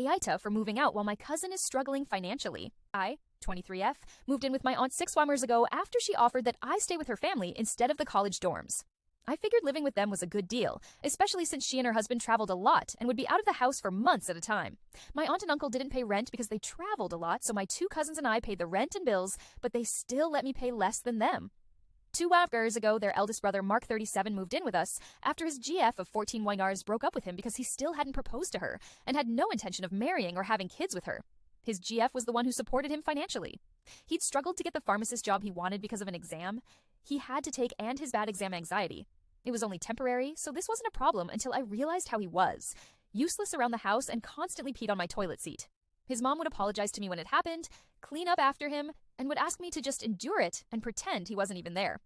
AITA for moving out while my cousin is struggling financially. I, 23F, moved in with my aunt 6 summers ago after she offered that I stay with her family instead of the college dorms. I figured living with them was a good deal, especially since she and her husband traveled a lot and would be out of the house for months at a time. My aunt and uncle didn't pay rent because they traveled a lot, so my 2 cousins and I paid the rent and bills, but they still let me pay less than them. 2 years ago, their eldest brother, Mark 37, moved in with us after his GF of 14 Wingars broke up with him because he still hadn't proposed to her and had no intention of marrying or having kids with her. His GF was the one who supported him financially. He'd struggled to get the pharmacist job he wanted because of an exam he had to take and his bad exam anxiety. It was only temporary, so this wasn't a problem until I realized how he was. Useless around the house and constantly peed on my toilet seat. His mom would apologize to me when it happened, clean up after him, and would ask me to just endure it and pretend he wasn't even there.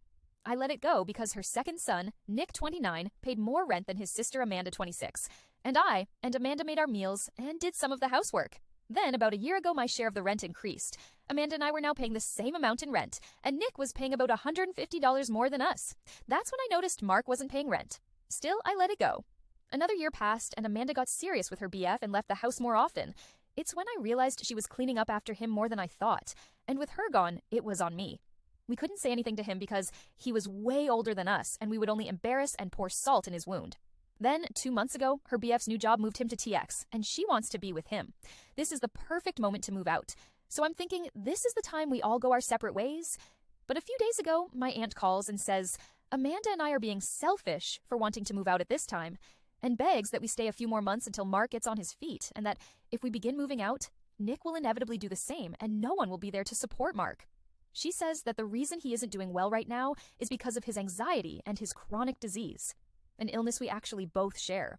I let it go because her second son, Nick 29, paid more rent than his sister Amanda 26, and I and Amanda made our meals and did some of the housework. Then, about a year ago, my share of the rent increased. Amanda and I were now paying the same amount in rent, and Nick was paying about $150 more than us. That's when I noticed Mark wasn't paying rent. Still, I let it go. Another year passed, and Amanda got serious with her BF and left the house more often. It's when I realized she was cleaning up after him more than I thought, and with her gone, it was on me. We couldn't say anything to him because he was way older than us, and we would only embarrass and pour salt in his wound. Then, 2 months ago, her BF's new job moved him to TX, and she wants to be with him. This is the perfect moment to move out. So I'm thinking, this is the time we all go our separate ways. But a few days ago, my aunt calls and says, Amanda and I are being selfish for wanting to move out at this time, and begs that we stay a few more months until Mark gets on his feet, and that if we begin moving out, Nick will inevitably do the same, and no one will be there to support Mark. She says that the reason he isn't doing well right now is because of his anxiety and his chronic disease, an illness we actually both share.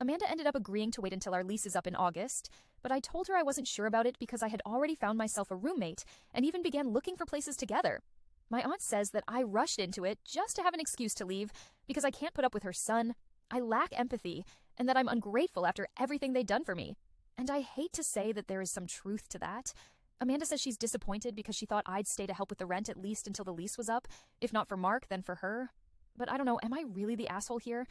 Amanda ended up agreeing to wait until our lease is up in August, but I told her I wasn't sure about it because I had already found myself a roommate and even began looking for places together. My aunt says that I rushed into it just to have an excuse to leave because I can't put up with her son, I lack empathy, and that I'm ungrateful after everything they'd done for me. And I hate to say that there is some truth to that. Amanda says she's disappointed because she thought I'd stay to help with the rent at least until the lease was up, if not for Mark, then for her. But I don't know, am I really the asshole here?